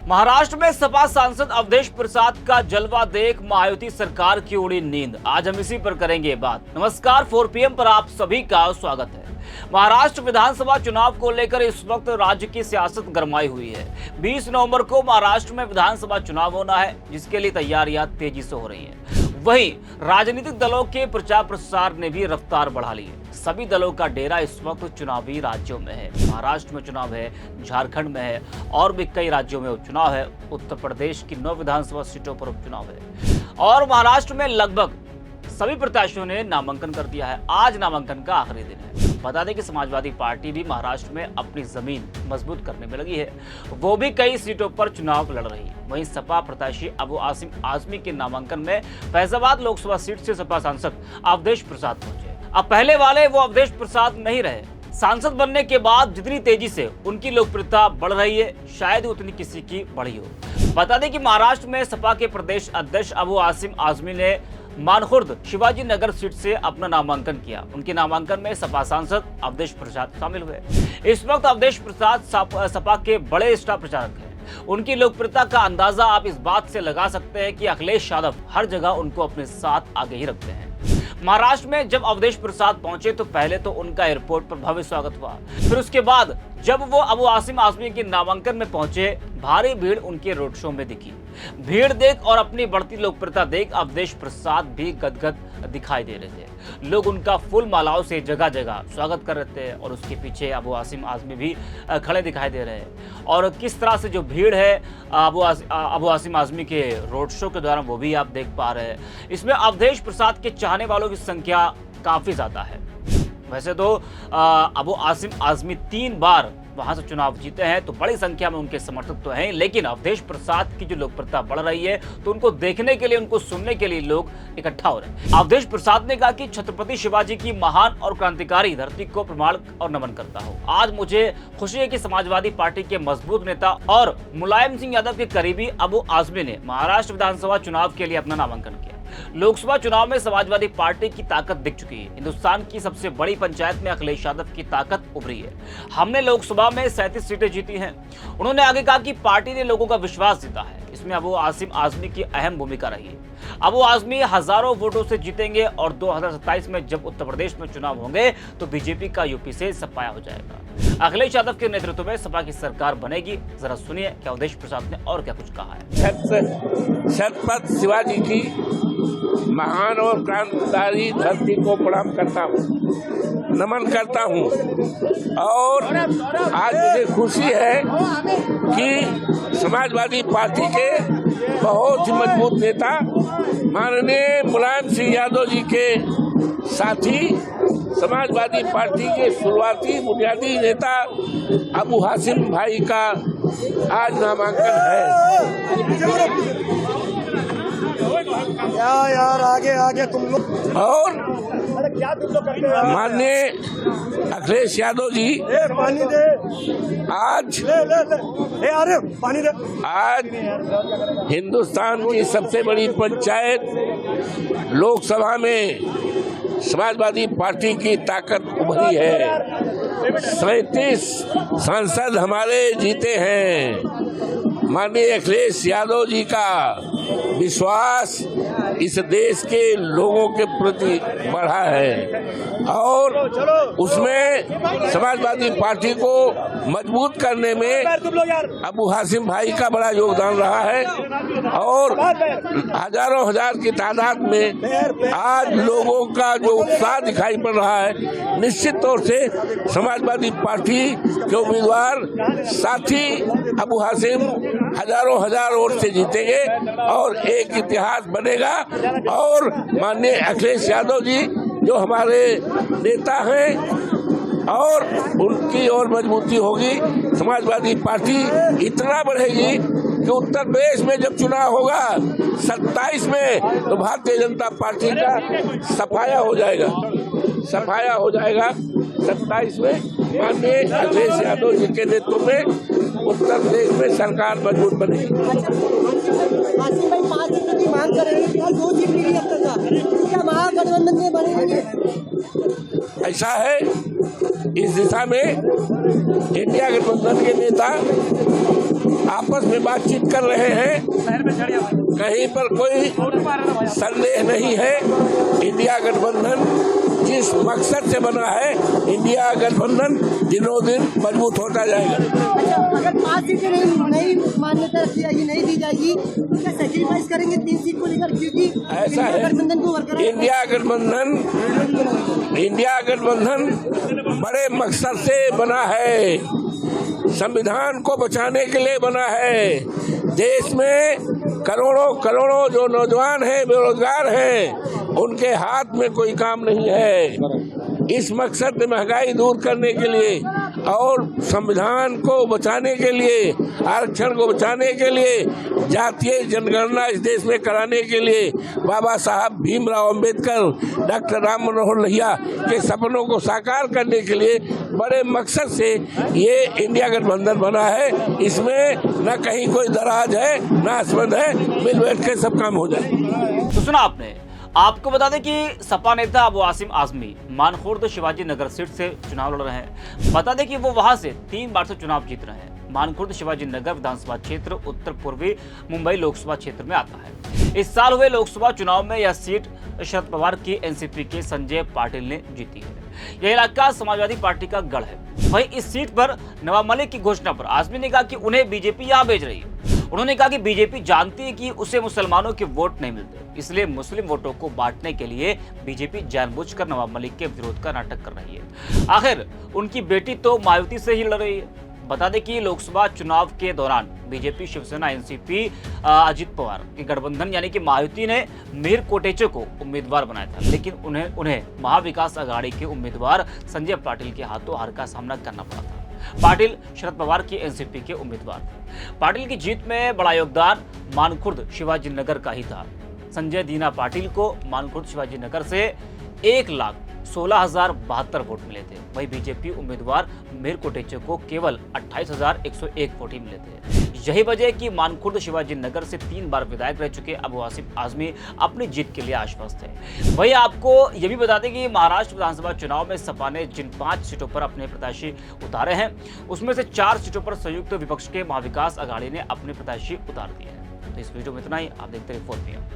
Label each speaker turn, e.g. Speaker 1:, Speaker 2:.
Speaker 1: महाराष्ट्र में सपा सांसद अवधेश प्रसाद का जलवा देख महायुति सरकार की उड़ी नींद। आज हम इसी पर करेंगे बात। नमस्कार, 4 PM पर आप सभी का स्वागत है। महाराष्ट्र विधानसभा चुनाव को लेकर इस वक्त राज्य की सियासत गरमाई हुई है। 20 नवंबर को महाराष्ट्र में विधानसभा चुनाव होना है, जिसके लिए तैयारियां तेजी से हो रही हैं। वहीं राजनीतिक दलों के प्रचार प्रसार ने भी रफ्तार बढ़ा ली है। सभी दलों का डेरा इस वक्त चुनावी राज्यों में है। महाराष्ट्र में चुनाव है, झारखंड में है और भी कई राज्यों में उपचुनाव है। उत्तर प्रदेश की 9 विधानसभा सीटों पर उपचुनाव है और महाराष्ट्र में लगभग सभी प्रत्याशियों ने नामांकन कर दिया है। आज नामांकन का आखिरी दिन है। बता दें कि समाजवादी पार्टी भी महाराष्ट्र में अपनी जमीन मजबूत करने में लगी है। वो भी कई सीटों पर चुनाव लड़ रही है। वहीं सपा प्रत्याशी अबू आसिम आजमी के नामांकन में फैजाबाद लोकसभा सीट से सपा सांसद अवधेश प्रसाद पहुंचे। अब पहले वाले वो अवधेश प्रसाद नहीं रहे। सांसद बनने के बाद जितनी तेजी से उनकी लोकप्रियता बढ़ रही है, शायद उतनी किसी की बढ़ी हो। बता दें कि महाराष्ट्र में सपा के प्रदेश अध्यक्ष अबू आसिम आजमी ने मानखुर्द शिवाजी नगर सीट से अपना नामांकन किया। उनके नामांकन में सपा सांसद अवधेश प्रसाद शामिल हुए। इस वक्त अवधेश प्रसाद सपा के बड़े स्टार प्रचारक हैं। उनकी लोकप्रियता का अंदाजा आप इस बात से लगा सकते हैं कि अखिलेश यादव हर जगह उनको अपने साथ आगे ही रखते हैं। महाराष्ट्र में जब अवधेश प्रसाद पहुंचे तो पहले तो उनका एयरपोर्ट पर भव्य स्वागत हुआ। फिर उसके बाद जब वो अबू आसिम आजमी के नामांकन में पहुंचे, भारी भीड़ उनके रोड शो में दिखी। भीड़ देख और अपनी बढ़ती लोकप्रियता देख अवधेश प्रसाद भी गदगद दिखाई दे रहे थे। लोग उनका फूल मालाओं से जगह जगह स्वागत कर रहे थे और उसके पीछे अबू आसिम आजमी भी खड़े दिखाई दे रहे हैं। और किस तरह से जो भीड़ है अबू आसिम आजमी के रोड शो के दौरान, वो भी आप देख पा रहे हैं। इसमें अवधेश प्रसाद के चाहने वालों की संख्या काफी ज्यादा है। वैसे तो अबू आसिम आजमी 3 बार वहां से चुनाव जीते हैं, तो बड़ी संख्या में उनके समर्थक तो हैं, लेकिन अवधेश प्रसाद की जो लोकप्रियता बढ़ रही है, तो उनको देखने के लिए, उनको सुनने के लिए लोग इकट्ठा हो रहे हैं। अवधेश प्रसाद ने कहा कि छत्रपति शिवाजी की महान और क्रांतिकारी धरती को प्रणाम और नमन करता हूँ। आज मुझे खुशी है कि समाजवादी पार्टी के मजबूत नेता और मुलायम सिंह यादव के करीबी अबू आजमी ने महाराष्ट्र विधानसभा चुनाव के लिए अपना नामांकन किया। लोकसभा चुनाव में समाजवादी पार्टी की ताकत दिख चुकी है। हिंदुस्तान की सबसे बड़ी पंचायत में अखिलेश यादव की ताकत उभरी है। हमने लोकसभा में 37 सीटें जीती हैं। उन्होंने आगे कहा कि पार्टी ने लोगों का विश्वास जीता है। इसमें अबू आसिम आजमी की अहम भूमिका रही है। अबू आजमी हजारों वोटों से जीतेंगे और 2027 में जब उत्तर प्रदेश में चुनाव होंगे तो बीजेपी का यूपी से सफाया हो जाएगा। अखिलेश यादव के नेतृत्व में सपा की सरकार बनेगी। जरा सुनिए कि अवधेश प्रसाद ने और क्या कुछ कहा है।
Speaker 2: छत्रपति शिवाजी की महान और क्रांतिकारी धरती को प्रणाम करता हूँ, नमन करता हूँ। और आज मुझे खुशी है कि समाजवादी पार्टी के बहुत ही मजबूत नेता माननीय मुलायम सिंह यादव जी के साथी, समाजवादी पार्टी के शुरुआती बुनियादी नेता अबू आसिम भाई का आज नामांकन है।
Speaker 3: यार आगे तुम लोग।
Speaker 2: और माननीय अखिलेश यादव जी
Speaker 3: पानी दे
Speaker 2: आज
Speaker 3: अरे पानी दे।
Speaker 2: आज हिंदुस्तान की सबसे बड़ी पंचायत लोकसभा में समाजवादी पार्टी की ताकत उभरी है। 37 सांसद हमारे जीते हैं। माननीय अखिलेश यादव जी का विश्वास इस देश के लोगों के प्रति बढ़ा है और उसमें समाजवादी पार्टी को मजबूत करने में अबू आसिम भाई का बड़ा योगदान रहा है। और हजारों हजार की तादाद में आज लोगों का जो उत्साह दिखाई पड़ रहा है, निश्चित तौर से समाजवादी पार्टी के उम्मीदवार साथी अबू आसिम हजारों हजार वोट से जीतेंगे और एक इतिहास बनेगा। और माननीय अखिलेश यादव जी जो हमारे नेता हैं और उनकी और मजबूती होगी। समाजवादी पार्टी इतना बढ़ेगी कि उत्तर प्रदेश में जब चुनाव होगा 27 में, तो भारतीय जनता पार्टी का सफाया हो जाएगा। 27 में माननीय अखिलेश यादव जी के नेतृत्व में उत्तर प्रदेश में सरकार मजबूत बनेगी।
Speaker 4: आसिम भाई 5 सीटों की मांग कर रहे हैं, फिलहाल 2 जीत ली अब तक। क्या महागठबंधन में बनेगी?
Speaker 2: ऐसा है, इस दिशा में इंडिया गठबंधन के नेता आपस में बातचीत कर रहे हैं, कहीं पर कोई संदेह नहीं है। इंडिया गठबंधन जिस मकसद से बना है, इंडिया गठबंधन दिनों दिन मजबूत होता जाएगा।
Speaker 4: अच्छा, अगर 5 सीटें नहीं मान्यता नहीं दी जाएगी तो क्या सेक्रीफाइस करेंगे 3 सीट को लेकर, क्योंकि
Speaker 2: ऐसा है,
Speaker 4: गठबंधन को बरकरार
Speaker 2: इंडिया गठबंधन बड़े मकसद से बना है, संविधान को बचाने के लिए बना है। देश में करोड़ों करोड़ों जो नौजवान हैं, बेरोजगार हैं, उनके हाथ में कोई काम नहीं है। इस मकसद में महंगाई दूर करने के लिए और संविधान को बचाने के लिए, आरक्षण को बचाने के लिए, जातीय जनगणना इस देश में कराने के लिए बाबा साहब भीमराव अंबेडकर, डॉक्टर राम मनोहर लोहिया के सपनों को साकार करने के लिए बड़े मकसद से ये इंडिया गठबंधन बना है। इसमें न कहीं कोई दराज है, न आसमंद है, मिल बैठ के सब काम हो जाए।
Speaker 1: तो सुना आपने। आपको बता दें कि सपा नेता अबू आसिम आजमी मानखुर्द शिवाजी नगर सीट से चुनाव लड़ रहे हैं। बता दें कि वो वहां से 3 बार से चुनाव जीत रहे हैं। मानखुर्द शिवाजी नगर विधानसभा क्षेत्र उत्तर पूर्वी मुंबई लोकसभा क्षेत्र में आता है। इस साल हुए लोकसभा चुनाव में यह सीट शरद पवार की एनसीपी के संजय पाटिल ने जीती है। यह इलाका समाजवादी पार्टी का गढ़ है। वहीं इस सीट पर नवाब मलिक की घोषणा पर आजमी ने कहा कि उन्हें बीजेपी यहां भेज रही है। उन्होंने कहा कि बीजेपी जानती है कि उसे मुसलमानों के वोट नहीं मिलते, इसलिए मुस्लिम वोटों को बांटने के लिए बीजेपी जानबूझकर नवाब मलिक के विरोध का नाटक कर रही है। आखिर उनकी बेटी तो मायावती से ही लड़ रही है। बता दें कि लोकसभा चुनाव के दौरान बीजेपी, शिवसेना, एनसीपी, अजित पवार के गठबंधन यानी कि मायावती ने मिहिर कोटेचे को उम्मीदवार बनाया था, लेकिन उन्हें महाविकास आघाड़ी के उम्मीदवार संजय पाटिल के हाथों हार का सामना करना पड़ा था। पाटिल शरद पवार की एनसीपी के उम्मीदवार थे। पाटिल की जीत में बड़ा योगदान मानखुर्द शिवाजी नगर का ही था। संजय दीना पाटिल को मानखुर्द शिवाजी नगर से 1,16,072 वोट मिले थे। वहीं बीजेपी उम्मीदवार मिहिर कोटेचे को केवल 28,101 वोट ही मिले थे। यही वजह है कि मानखुर्द शिवाजी नगर से 3 बार विधायक रह चुके अबू आसिम आजमी अपनी जीत के लिए आश्वस्त है। वहीं आपको यह भी बता दें कि महाराष्ट्र विधानसभा चुनाव में सपा ने जिन 5 सीटों पर अपने प्रत्याशी उतारे हैं, उसमें से 4 सीटों पर संयुक्त विपक्ष के महाविकास आघाड़ी ने अपने प्रत्याशी उतार दिए हैं। तो इस वीडियो में इतना ही। आप देखते रहिए 4PM।